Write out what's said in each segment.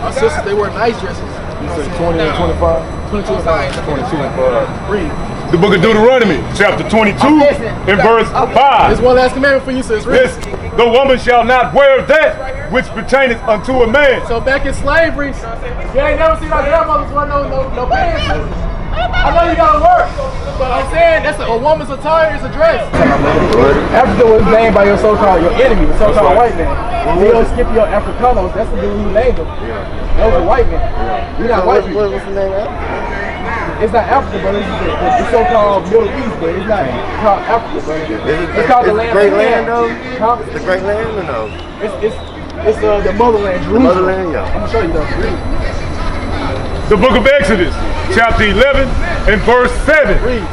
My sisters, they wear nice dresses. You said 20 and 25? 22 and 5. 22 and 5. Read. The book of Deuteronomy, chapter 22, and verse 5. There's one last commandment for you, sis. Read. The woman shall not wear that which pertaineth unto a man. So back in slavery, you ain't never seen our grandmothers wear no pants. I know you gotta work, but I'm saying that's a woman's attire is a dress. Africa was named by your so-called enemy, the so-called white man. You don't skip your Africanos, that's the dude who named them. That was a white man. You're not white people. What's the name of It's not Africa, but it's the so-called Middle East, but it's not called Africa, but it's called the land. Great Land, though? The Great Land, or no? It's the motherland, Jerusalem. The motherland, yeah. I'm gonna show you though. Read. The book of Exodus, chapter 11, and verse 7. Read.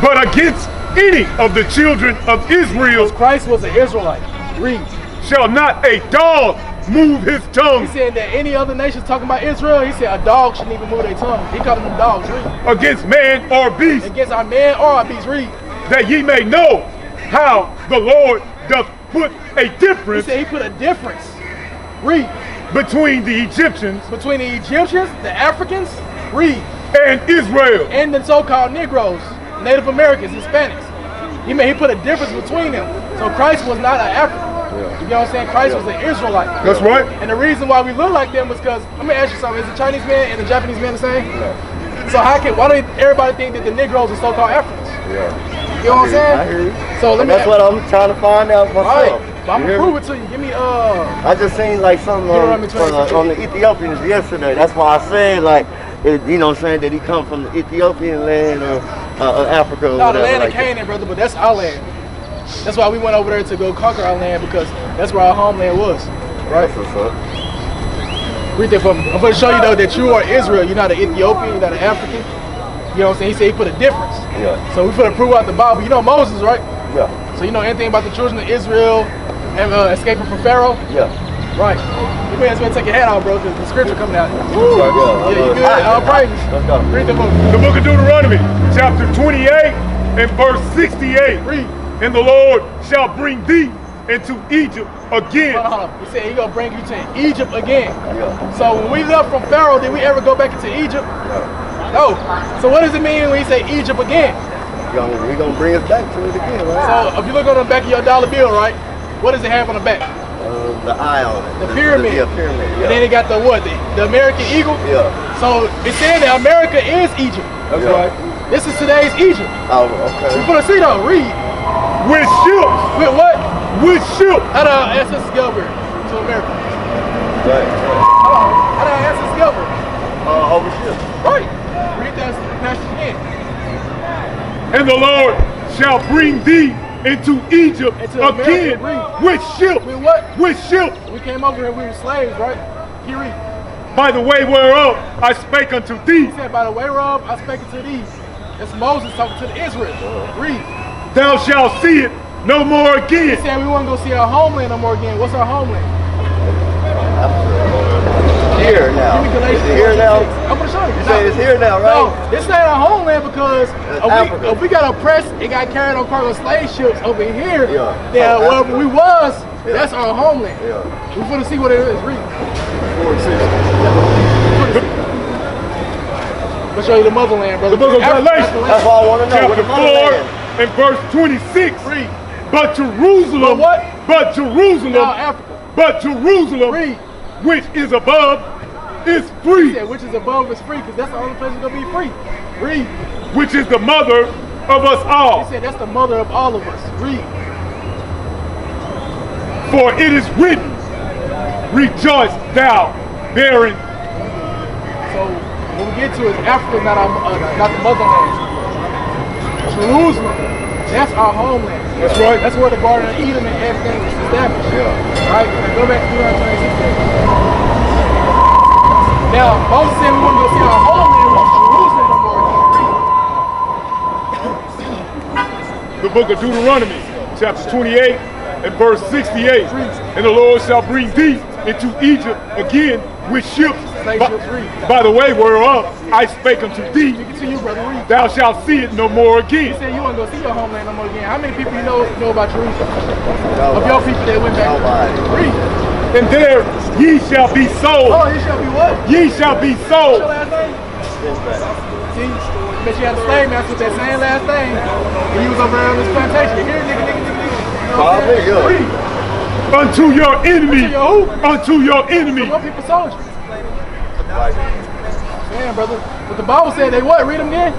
But against any of the children of Israel, Christ was an Israelite. Read. shall not a dog move his tongue He said that any other nations talking about Israel, he said a dog shouldn't even move their tongue. He called them dogs. Read. against man or beast, Against our man or our beast. Read. that ye may know how the Lord doth put a He difference said he put a difference. Read. between the Egyptians Between the Egyptians, the Africans, read, and Israel. and the so-called Negroes, Native Americans, Hispanics. He put a difference between them. So Christ was not an African. You know what I'm saying? Christ was an Israelite. That's right. And the reason why we look like them was because, let me ask you something, is the Chinese man and the Japanese man the same? So why do everybody think that the Negroes are so-called Africans? You know what I'm saying? I hear you. So let me That's what I'm trying to find out myself. Right. But I'm gonna prove it to you. Give me I just seen like something on the Ethiopians yesterday. That's why I said like, you know what I'm saying, that he come from the Ethiopian land or Africa or no, whatever. the land like of Canaan, brother, but that's our land. That's why we went over there to go conquer our land, because that's where our homeland was. Right? That's what's up. Read that for me. I'm going to show you though that you are Israel. You're not an Ethiopian, you're not an African. You know what I'm saying? He said he put a difference. Yeah. So we put a prove out the Bible. You know Moses, right? Yeah. So you know anything about the children of Israel and escaping from Pharaoh? Yeah. Right. You may as well take your hat off, bro, because the scripture coming out. Yeah, you good? All praises. Let's go. Read the book. The book of Deuteronomy, chapter 28, and verse 68. Read. And the Lord shall bring thee into Egypt again. Hold on. He said he's going to bring you to Egypt again. Yeah. So when we left from Pharaoh, did we ever go back into Egypt? No. So what does it mean when he say Egypt again? We're going to bring us back to it again, right? So if you look on the back of your dollar bill, right? What does it have on the back? The eye on it. The pyramid. Yeah, pyramid. Yeah. And then it got the what? The American eagle? Yeah. So it's saying that America is Egypt. That's right. This is today's Egypt. Oh, okay. You put a seat on, read. With ships. With what? With ships. How did our ancestors get over here to America? Right. How did our ancestors get over here? Over ships. Right. Read that passage again. And the Lord shall bring thee into Egypt again with ships. With what? With ships. We came over here, we were slaves, right? He read. By the way whereof I spake unto thee. He said, by the way whereof I spake unto thee. That's Moses talking to the Israel. Read. Thou shalt see it no more He again. said we want to go see our homeland no more again. What's our homeland? Here now. Give me Galatians Is it here now? 4:6. I'm going to show you. You say it's here now, right? No, this ain't our homeland because Africa. if we got oppressed and got carried on cargo slave ships over here, Yeah. then Oh, wherever Africa. we was, Yeah. that's our homeland. Yeah. We're going to see what it is. Read. 4:6. I'm going to show you the motherland, brother. The book of Galatians. That's all I want to know. What Chapter the 4 motherland? and verse 26. Read. But Jerusalem. But what? But Jerusalem. Now Africa. But Jerusalem, Read. which is above, is free. He said, which is above is free, because that's the only place that's going to be free. Read. Which is the mother of us all. He said, that's the mother of all of us. Read. For it is written, rejoice thou, barren. So when we get to it, Africa is not the motherland. Jerusalem, that's our homeland. That's right. That's where the Garden of Eden and everything was established. Yeah. Right? Now go back to Deuteronomy 26. Now, Moses said we wouldn't go see our homeland, which is Jerusalem no more. The book of Deuteronomy, chapter 28 and verse 68. And the Lord shall bring thee into Egypt again with ships. By the way whereof I spake unto thee. Speaking to you, brother, read. Thou shalt see it no more He again. said you want to go see your homeland no more again. How many people you know about Jerusalem? Of your people that went back? Nobody. Read. And there ye shall be sold Oh, he shall be what? Ye shall be What's sold. your last name? See, bet you had a slave master with that same last name. And he was over there on this plantation. Here, nigga. You know what I'm saying? Read. Unto your enemy. Unto your who? Unto your enemy. So what people sold you? Man, brother. But the Bible said they what? Read them again.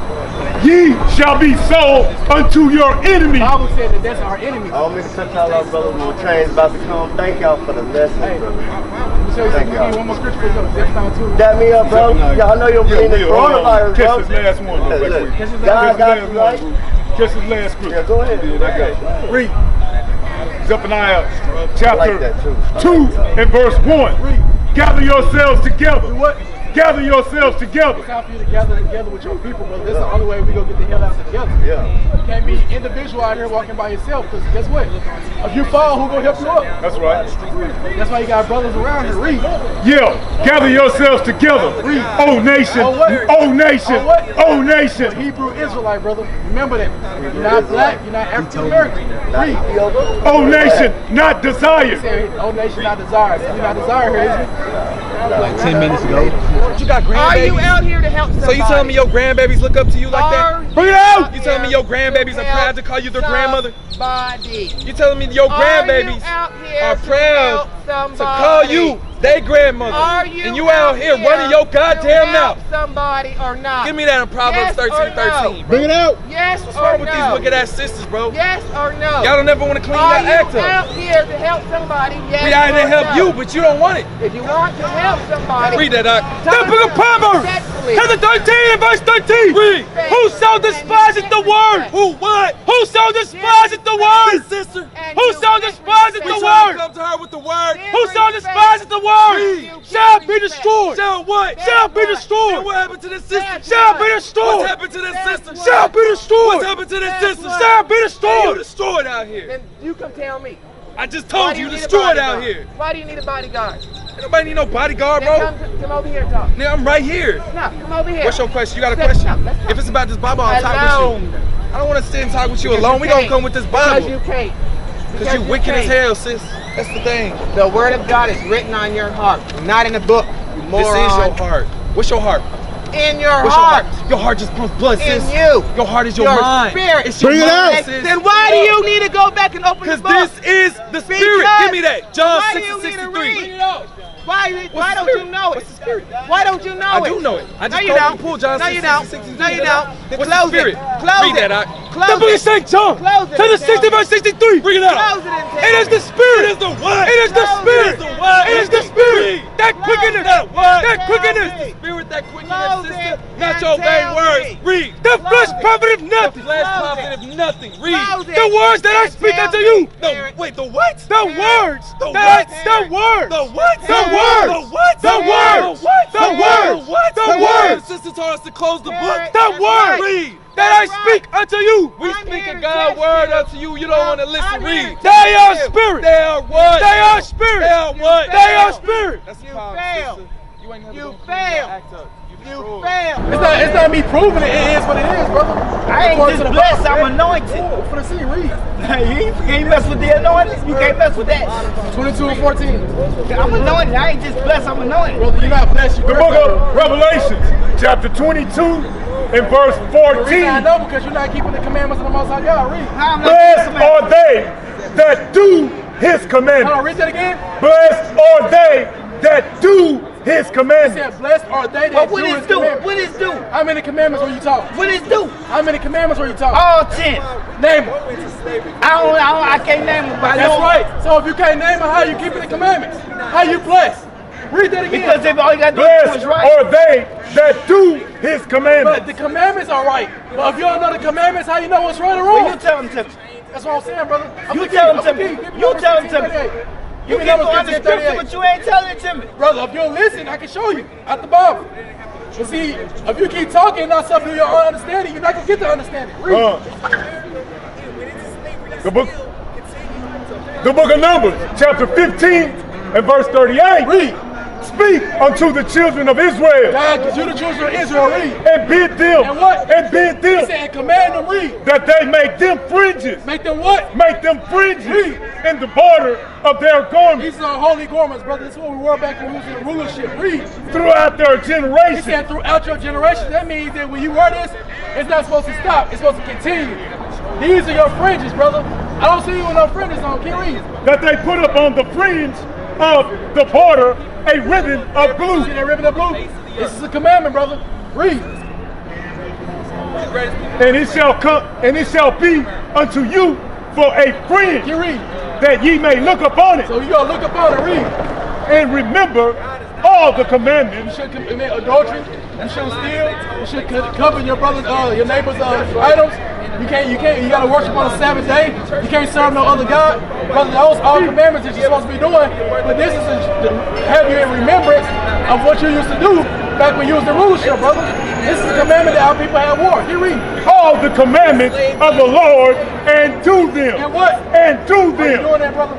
Ye shall be sold unto your enemy. The Bible said that that's our enemy. I don't mean to cut y'all off, brother. My train's about to come. Thank y'all for the lesson, Hey, brother. let me tell you something. Give me one more scripture for you. Zephaniah 2. Dap me up, bro. Y'all know you're bringing this coronavirus, bro. Catch this last one, though, right quick. Catch his God got you, right? Catch this last scripture. Yeah, go ahead. I got you. Read. Zephaniah I chapter like that too. 2 and verse 1. Read. Gather yourselves together. Do what? Gather yourselves together. It's time for you to gather together with your people, brother. That's the only way we gonna get the hell out together. Yeah. You can't be individual out here walking by yourself, because guess what? If you fall, who gonna help you up? That's right. That's why you got brothers around here. Read. Yeah. Gather yourselves together. O nation. Oh, what? O nation. Oh, what? O nation. Hebrew Israelite, brother. Remember that. You're not black, you're not African American. Read. O nation, not desired. Say, oh nation not desired. You're not desired here, isn't it? Like 10 minutes ago. You got grandbabies? Are you out here to help somebody? So you telling me your grandbabies look up to you like that? Bring it out! You telling me your grandbabies are proud to call you their grandmother? Somebody. You telling me your grandbabies are proud to call you their grandmother? Are you and you out here running your goddamn mouth? Somebody or not? Give me that in Proverbs Yes or 13:13. no? Bring it out. Yes What's or wrong with no? these wicked ass sisters, bro? Yes or no? Y'all don't ever want to clean Are your you act up. out here to help somebody? Yes We out here to or help no? you, but you don't want it. If you want to help somebody, Read that, Doc. That book of Proverbs, Chapter 13 and verse 13. Read. Who so despises the word? Who what? Who so despises the word? Sister. Who so despises the word? Come to her with the word. Who so despises the word? Shall be destroyed. Shall what? Shall be destroyed. And what happened to this sister? Shall be destroyed. What happened to this sister? Shall be destroyed. What happened to this sister? Shall be destroyed. You destroyed out here. then you come tell me. I just Why told do you need a destroyed out bodyguard? here. Why do you need a bodyguard? Ain't nobody need no bodyguard, Then bro. come over here and talk. Nigga, I'm right here. No, come over here. What's your question? You got a Let's question? talk, let's talk. If it's about this Bible, I'll talk with you. I don't want to sit and talk with you alone. We gonna come with this Because you Bible. can't. Because you wicked as hell, sis. That's the thing. The word of God is written on your heart, not in a book. You This moron. is your heart. What's your heart? In your What's heart. your heart? Your heart just pumps blood, In sis. you. Your heart is your mind. Spirit. It's your Bring it mind, out. sis. Then why do you need to go back and open the Because book? this is the spirit. Because- Give me that. John Why 6 do you and need to 63. read? Why What's the don't spirit? you know it? What's the spirit? Why don't you know I it? do know it. I just no, you told don't. you to pull John no, 6 you and don't. 63. No, you don't. Then What's close the spirit? it. Close Read it. that, Doc. Close The book it. of St. John. Close it. To the and tell 60 me. verse 63. Bring it out. Close it and tell It is me. the spirit. It is the what? It is the Close spirit. it. It is the what? It is the spirit. That Close quickeneth. it. That what? That Tell quickeneth. me. The spirit that Close quickeneth, sister. it Not and your vain tell words. me. Read. The Close flesh it. profiteth The nothing. Flesh Close profiteth it. nothing. Read. Close it The words that I and speak tell unto me. you. Spirit. Wait, the what? The Spirit. words. The That's what? the words. The what? The Spirit. words. The what? The Spirit. words. The what? The Spirit. words. What? The Spirit. words. Sister told us to close the book. Spirit. The That's word. right. Read. That I That's speak unto you. We I'm speak here a to God test word you. unto you. You don't want to listen. I'm here Read. to They test are you. spirit. They are what? They are spirit. They are what? failed. They are spirit. That's You the problem, failed. sister. You ain't never You gonna failed. act up. You failed. It's not me proving it. It is what it is, brother. I ain't According just to the blessed, Bible, I'm anointed. Ooh, for the city, read. You can't mess with the anointing. You can't mess with that. 22 and 14. I'm anointed. I ain't just blessed, I'm anointed. Brother, you're not blessed. You The book of Revelations, chapter 22 and verse The reason I 14. know because you're not keeping the commandments of the Most High God. Read. How I'm not Blessed blessed, are they that do his Hold on, commandments. read that again. Blessed are they that do his He commandments. said, blessed are they that But do what his is due? commandments. What is due? How many commandments were you taught? What is due? How many commandments were you taught? All 10. Name them. I can't name them, but I That's know. right. So if you can't name them, how you keeping the commandments? How you blessed? Read that again. Because if all you gotta do is Blessed what's right. are they that do his But commandments. the commandments are right. But if you don't know the commandments, how you know what's right or Well, wrong? you tell them to me. That's what I'm saying, brother. I'm You the tell king. them I'm to the me. king. Give You Numbers tell them to me. 15:38. You Give me can Numbers go on the scripture, 15:38. but you ain't telling it to me. Brother, if you'll listen, I can show you out the Bible. But see, if you keep talking and not something your own understanding, you're not gonna get the understanding. Read. The book of Numbers, chapter 15 and verse 38. Read. speak unto the children of Israel. God gives you the children of Israel, read. And bid them. And what? And bid He them. said, and command them, read. That they make them fringes. Make them what? Make them fringes Read. in the border of their garments These are holy garments, brother. This is what we were back when we was in rulership. Read. throughout their He generation. said throughout your generation. That means that when you wear this, it's not supposed to stop. It's supposed to continue. These are your fringes, brother. I don't see you with no fringes on. Keep reading. That they put up on the fringe of the border a ribbon of blue. See that ribbon of blue? This is a commandment, brother. Read. And it shall come, and it shall be unto you for a fringe, Keep reading. that ye may look upon it So you gotta look upon it. Read. and remember all the You commandments shouldn't commit adultery. You shouldn't steal. You should cover your brother's, your neighbor's items. You gotta worship on the Sabbath day. You can't serve no other God. Brother, those all commandments that you're supposed to be doing. But this is to have you in remembrance of what you used to do back when you was the rulership, brother. This is a commandment that our people had war. You read. all the commandments of the Lord and do them. And what? And do Why you them. doing that, brother?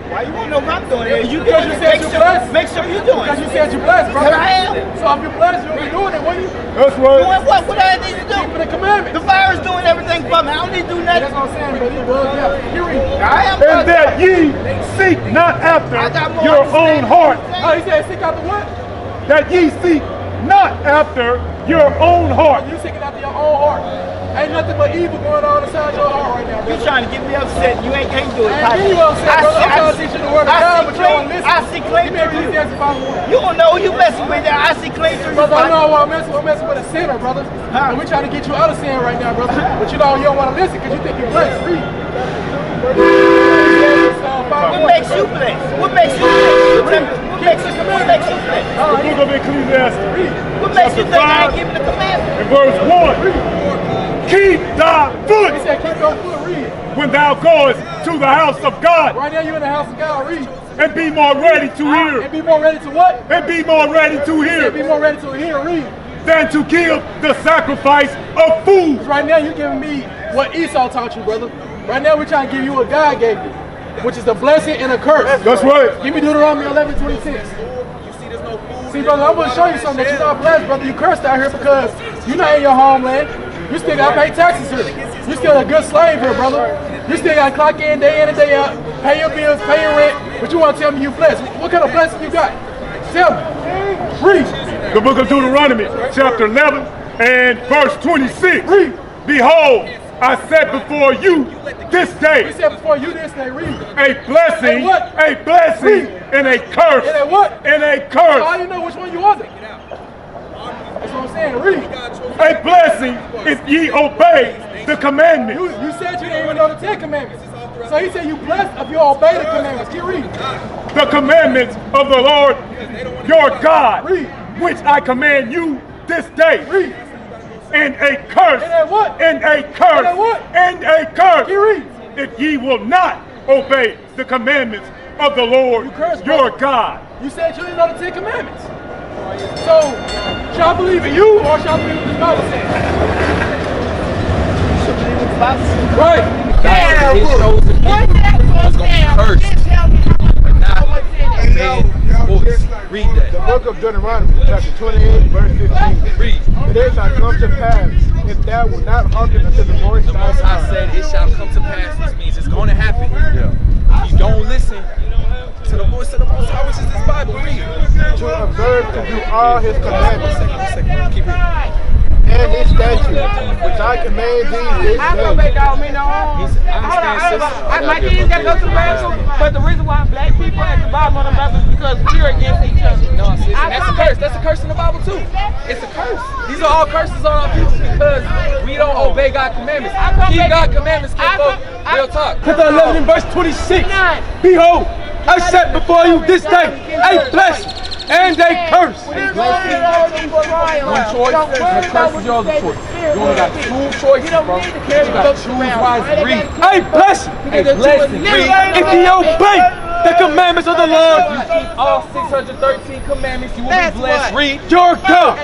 Why you want to know what I'm doing here? You Because doing you it. said you're blessed. Make sure you're doing Because it. you said you're blessed, brother. Because I am. So if you're blessed, you'll be doing it, won't you? That's Doing right. what? What I need to do? Keeping the commandments. The virus doing everything for me. I don't need to do That's nothing. what I'm saying, but you bugged out. You read. I am. And that ye seek not after your own heart. Oh, he said seek out the what? That ye seek not after your own heart. You seeking after your own heart. Ain't nothing but evil going on inside your heart right now, You brother. trying to get me upset. You ain't can't do it. I ain't you upset, brother. I'm trying to teach you the word of God, but you don't listen. I see clean Give me through you. Ecclesiastes 5:1. You don't know who you messing with there. I see clean through you. Brother, I know I'm messing with a sinner, brother. And we're trying to get you out of sin right now, brother. But you don't want to listen because you think you're blessed. Read. What makes you blessed? What makes you blessed? What makes you blessed? The book of Ecclesiastes, What makes you think I ain't chapter giving the commandment? 5 and verse 1. Keep thy He foot said keep your foot, read. when thou goest to the house of God, Right now you're in the house of God, read. and be more ready to And hear. be more ready to what? And be more ready to He said be hear more ready to hear, read. than to give the sacrifice of food. Right now you're giving me what Esau taught you, brother. Right now we're trying to give you what God gave you, which is a blessing and a curse. That's right. Give me Deuteronomy 11:26. See, brother, I'm going to show you something that you're not blessed, brother. You cursed out here because you're not in your homeland. You still got to pay taxes here. You still a good slave here, brother. You still got to clock in day and day out, pay your bills, pay your rent. But you want to tell me you blessed. What kind of blessing you got? Tell me. Read. The book of Deuteronomy, chapter 11 and verse 26. Read. Behold, I set before you this He day said before you this day, read. a blessing, And what? a blessing, and a curse, And a what? and a How curse. you know which one you wasn't? That's what I'm saying. Read. A blessing if ye obey the commandment. You said you didn't even know the 10 Commandments. So he said you blessed if you obey the commandments. Keep reading. The commandments of the Lord your God, Read. which I command you this day. Read. And a curse, And a what? and a curse, And a what? and a curse, Keep reading. if ye will not obey the commandments of the Lord You cursed, your brother. God. You said you didn't know the 10 Commandments. So, should I believe in you or should I believe what the Bible says? Right. God, his chosen people was going to be cursed. And not obeying voice. Read The that. book of Deuteronomy, chapter 28, verse 15. Read. And it shall come to pass, if thou wilt not hearken unto the voice The of thy Most High God, said, it shall come to pass. This means it's going to happen. If you don't listen to the voice of the Most High, which is this Bible, read. to observe to do all his commandments One second. Keep reading. and his statutes, which I command thee this I don't day. make all me no harm. My kids gotta go to the bathroom, but the reason why black people at the bottom of the map is because we're against each other. No, sis, and that's a curse. That's a curse in the Bible too. It's a curse. These are all curses on our people because we don't obey God's commandments. Keep God's commandments, real talk. Chapter 11 and verse 26. Behold, I set before you this day a blessing and a curse. One choice, the curse is yours, of course. You only got two choices, bro. You got to choose wisely. Read. A blessing. A blessing. Read. If you obey the commandments of the Lord, You keep all 613 commandments, you will be blessed. Read. your God,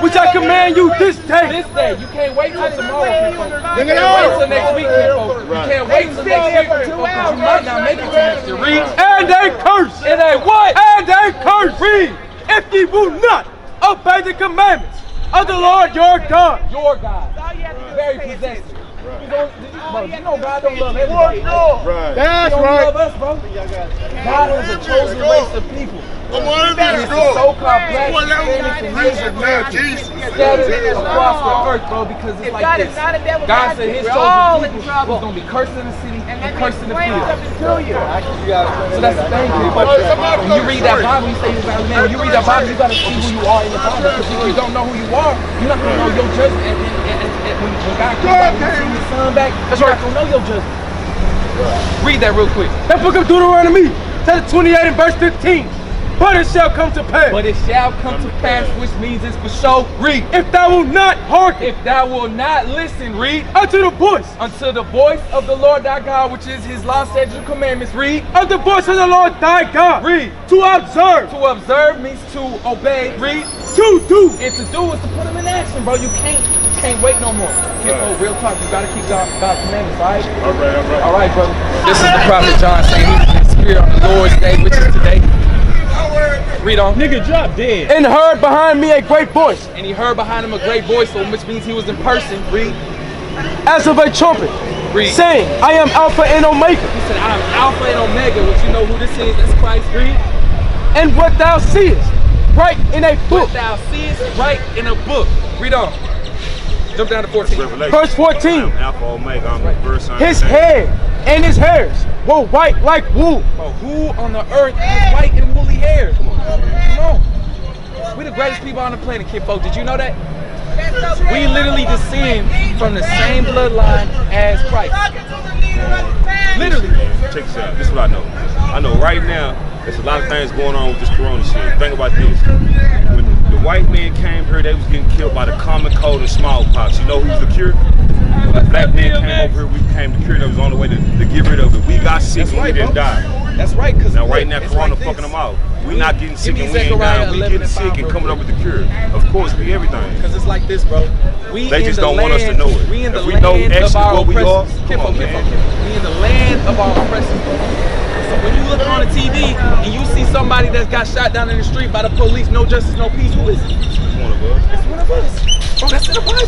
which I command you this day. This day, you can't wait till tomorrow, people. You can't wait till next week, people. You can't wait till next year, people, because you might not make it to next year. Read. And a curse. And a what? And a curse. Read. If if ye will not obey the commandments of the Lord your God. Your God. Very possessive. Bro, you know God don't love everybody. Right. That's He don't right. love us, bro. God has a chosen race of people. I'm on It's so complex. Scattered across the earth, bro, because it's like this. God said his chosen people was going to be cursed in the city and cursed in the field. So that's the thing, people. When you read that Bible, you say you got to man. When you read that Bible, you got to see who you are in the Bible. Because if you don't know who you are, you're not going to know your judgment. And when God comes back and sends his son back, you're not going to know your judgment. Read that real quick. That book of Deuteronomy, chapter 28 and verse 15. But it shall come to pass. But it shall come to pass, which means it's for sure. Read. If thou wilt not hearken. If thou wilt not listen, read. Unto the voice. Unto the voice of the Lord thy God, which is his law, statutes, and commandments. Read. Of the voice of the Lord thy God. Read. To observe. To observe means to obey. Read. To do. And to do is to put them in action, bro. You can't wait no more. Real talk. You gotta keep God's commandments, all right? All right, brother. This is the prophet John saying he was in spirit on the Lord's day, which is today. Read on. Nigga drop dead. And heard behind me a great voice. And he heard behind him a great voice, which means he was in person. Read. As of a trumpet. Read. Saying, I am Alpha and Omega. He said, I am Alpha and Omega, which you know who this is. That's Christ. Read. And what thou seest, write in a book. What thou seest, write in a book. Read on. Jump down to 14. Verse 14. Alpha Omega, I'm the first son. His head and his hairs were white like wool. Bro, who on the earth has white and woolly hair? Come on. We're the greatest people on the planet, kid folk. Did you know that? We literally descend from the same bloodline as Christ. Literally. Check this out. This is what I know. I know right now there's a lot of things going on with this corona shit. Think about this. When the white men came here, they was getting killed by the common cold and smallpox. You know who's the cure? When the black men came over here, we became the cure. That was the only way to get rid of it. We got sick and we didn't die. That's right. Now right now, corona fucking them out. We not getting sick and we ain't dying. We getting sick and coming up with the cure. Of course, we everything. Because it's like this, bro. They just don't want us to know it. We in the if we know land of actually our what we are, oppressors. come on, man. We in the land of our oppressors, bro. So when you look on the TV and you see somebody that's got shot down in the street by the police, no justice, no peace, who is it? It's one of us. It's one of us. Bro, that's in the Bible.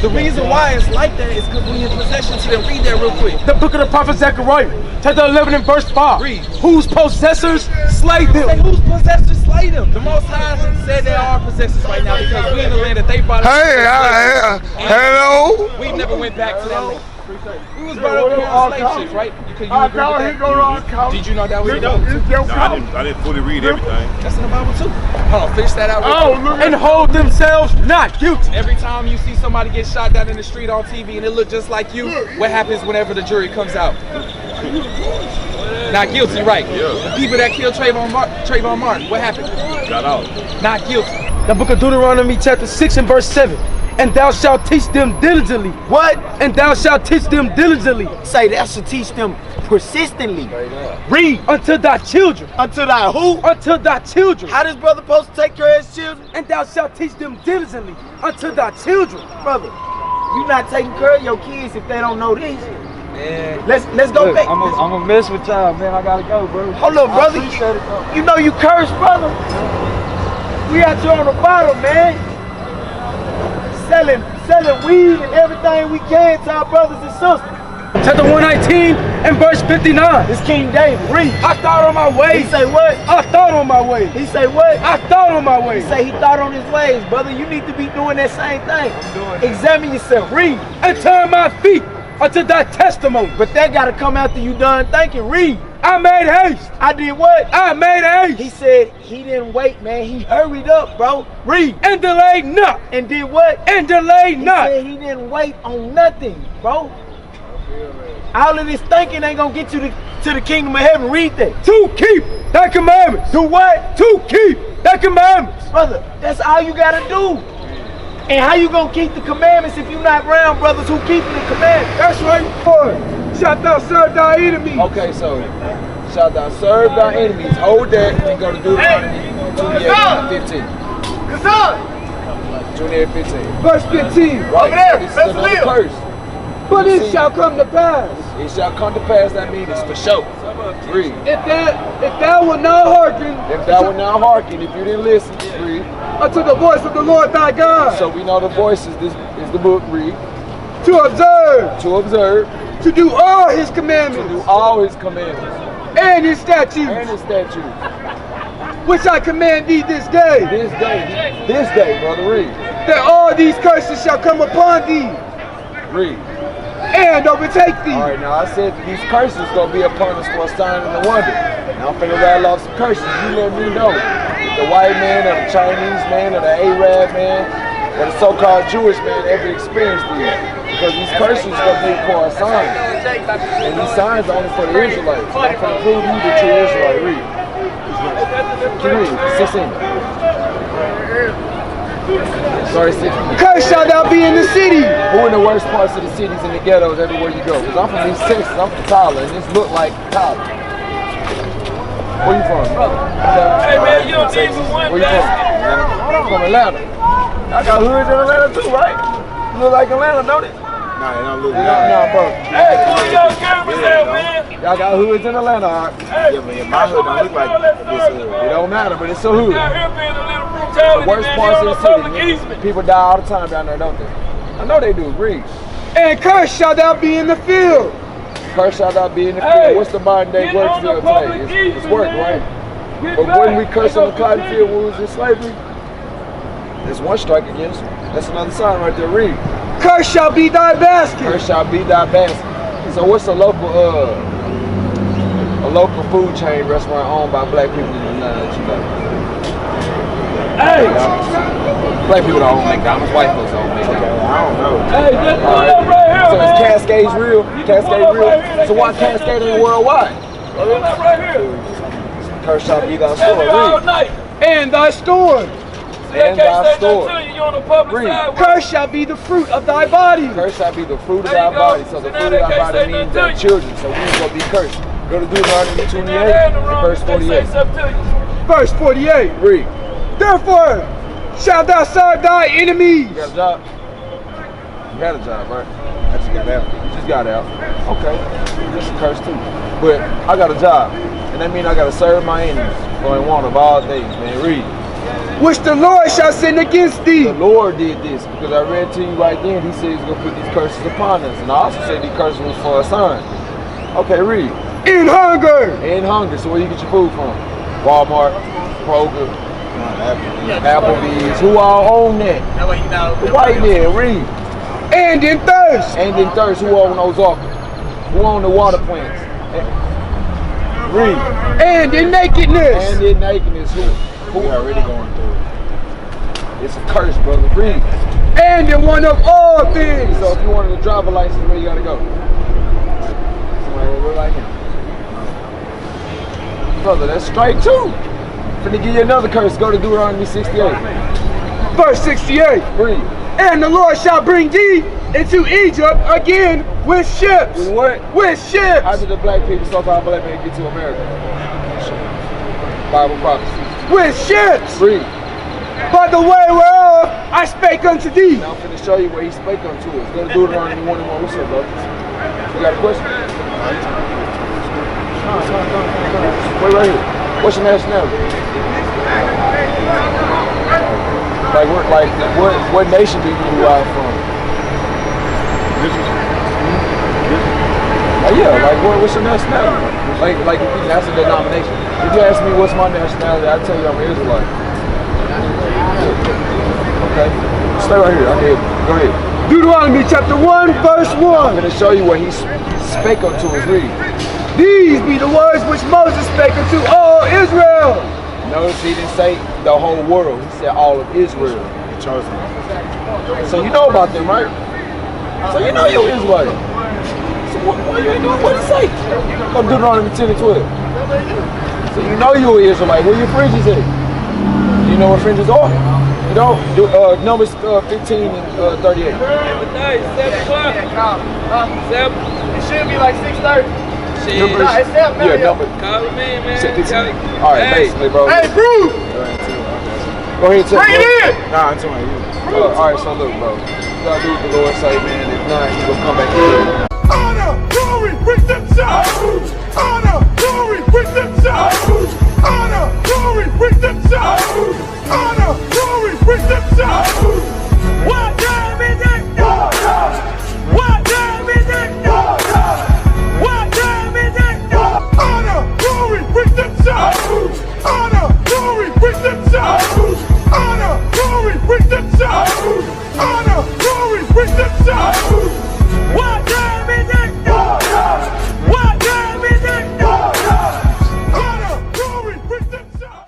The reason why it's like that is because we in possession to them. Read that real quick. The book of the prophet Zechariah, chapter 11 and verse 5. Read. Whose possessors slay Say, them. whose possessors slay them? The Most High said they are possessors right now because we in the land that they brought us. Hello. We never went back to that land. We was brought up here on slave ships, right? Because you agree with that? Did you know that was in the Bible too? No, I didn't fully read everything. That's in the Bible too. Hold on, finish that out. Real quick. And hold themselves not guilty. Every time you see somebody get shot down in the street on TV and it look just like you, what happens whenever the jury comes out? Not guilty, right? Yeah. The people that killed Trayvon Martin, what happened? Got out. Not guilty. The book of Deuteronomy chapter 6 and verse 7. And thou shalt teach them diligently. What? And thou shalt teach them diligently. Say thou should teach them persistently. Read. Unto thy children. Unto thy who? Unto thy children. How does brother supposed to take care of his children? And thou shalt teach them diligently. Unto thy children. Brother, you not taking care of your kids if they don't know this. Let's go back. I'm gonna mess with y'all, man. I gotta go, bro. Hold up, brother. You know you cursed, brother. We out here on the bottom, man. Selling weed and everything we can to our brothers and sisters. Chapter 119 and verse 59. It's King David. Read. I thought on my ways. He say what? I thought on my ways. He say what? I thought on my ways. He say he thought on his ways, brother. You need to be doing that same thing. Examine yourself. Read. And turn my feet unto thy testimony. But that gotta come after you done thinking. Read. I made haste. I did what? I made haste. He said he didn't wait, man. He hurried up, bro. Read. And delayed not. And did what? And delayed not. He said he didn't wait on nothing, bro. All of this thinking ain't gonna get you to the kingdom of heaven. Read that. To keep thy commandments. Do what? To keep thy commandments. Brother, that's all you gotta do. And how you gonna keep the commandments if you not around brothers who keeping the commandments? That's right, boy. Shalt thou serve thy enemies. Okay, so shalt thou serve thy enemies. Hold that and go to Deuteronomy 28:15. 28:15. Verse 15. Right. This is another curse. But it shall come to pass. It shall come to pass. That means it's for sure. Read. If thou wilt not hearken, If thou would not hearken, if you didn't listen, read. unto the voice of the Lord thy God, So we know the voice is the book, read. to observe, To to do all his do commandments all his commandments and his statutes, and his statutes. which I command thee this day, This day, brother, read. that all these curses shall come upon thee Read. and overtake thee. All right, now I said these curses gonna be upon us for a sign and a wonder. Now I'm finna rattle off some curses. You let me know if the white man or the Chinese man or the Arab man or the so-called Jewish man ever experienced these. Because these curses gonna be for a sign. And these signs are only for the Israelites. I'm finna prove you that you're Israelite. Read. Read. 16. Sorry, 16. Cursed shalt thou be in the city. Who in the worst parts of the cities and the ghettos everywhere you go? Because I'm from East Texas, I'm from Tyler, and this look like Tyler. Where you from? Hey man, you don't need for one Where you from? I'm from Atlanta. I got hoods in Atlanta too, right? You look like Atlanta, don't it? Nah, it don't look Nah, bro. Hey, come on, y'all cameras out, man. Y'all got hoods in Atlanta, all right? Hey, Yeah, but my hood don't look like this hood. It don't matter, but it's a hood. Out here being a little brutality, The worst man. parts You of on the a public city. easement. People die all the time down there, don't they? I know they do. Read. And cursed shalt thou be in the field. Curse shall not be in the field. Hey, What's the modern day get work on the field public today? It's easement, work, man. right? Get But back. when we curse They on the gonna cotton field continue. when we was in slavery, that's one strike against them. That's another sign right there. Read. Cursed shall be thy basket. Curse shall be thy basket. So what's a local food chain restaurant owned by black people in Atlanta that you know? Hey, Black people don't own McDonald's. White folks own McDonald's. I don't know. hey, just pull up right here, So man. is Cascade's real? Cascade real? So why Cascade ain't worldwide? Pull up right here. Curse shall be thy That's store. here all Read. night. And thy store. And thy store. You on the public Read. side. Cursed shall be the fruit of thy body. Curse shall be the fruit of There thy you go. body. So the So now fruit they of thy can't body say means nothing our to you. children. So we ain't gonna be cursed. Go to Deuteronomy 28 Now they're in the and wrong. verse They say 48. something to you. Verse 48. Read. Therefore shalt thou serve thy enemies. You got a job? You got a job, right? I just got out. You just got out. Okay. That's a curse too. But I got a job. And that means I gotta serve my enemies. For in want of all things, man. Read. Which the Lord shall send against thee. The Lord did this because I read to you right then. He said he's gonna put these curses upon us. And I also said these curses was for a sign. Okay, read. In hunger. And hunger. So where you get your food from? Walmart, Kroger, Applebee's. Who all own that? The white man. Read. And in thirst. And in thirst. Who own those orchards? Who own the water plants? Read. And in nakedness. And in nakedness. Who already going through it? It's a curse, brother. Read. And in one of all things. So if you wanted a driver license, where you gotta go? Somebody will look like him. Brother, that's straight too. Finna give you another curse. Go to Deuteronomy 68. Verse 68. Read. And the Lord shall bring thee into Egypt again with ships. With what? With ships. How did the black people, so-called black men, get to America? Bible prophecy. With ships. Read. By the way whereof I spake unto thee. Now I'm finna show you where he spake unto us. Go to Deuteronomy 1 and 1. What's up, brother? You got a question? Wait right here. What's your nationality? What nation do you derive from? What's your nationality? Like if you can answer the denomination. If you ask me what's my nationality, I'll tell you I'm an Israelite. Okay. Stay right here. Okay. Go ahead. Deuteronomy chapter 1 verse 1. I'm going to show you what he spake unto us. Read. These be the words which Moses spake unto all Israel. Notice he didn't say the whole world. He said all of Israel. Chosen. So you know about them, right? So you know you're Israelite. So why you ain't doing what he say? Go Deuteronomy 10 and 12. So you know you're Israelite. Where your fringes at? You know what fringes are? You don't? Numbers 15 and 38. 7 o'clock. 7. It should be like 6:30. Numbers, Nah, it's 7 now, yo. Call him in, man. 15. All right, basically, bro. Hey, Bruce! Go ahead, tell Bring me. it in! Nah, I'm telling you. All right, so look, bro. You gotta do what the Lord say, man. If not, you gonna come back here. Honor, glory, redemption. Honor, glory. We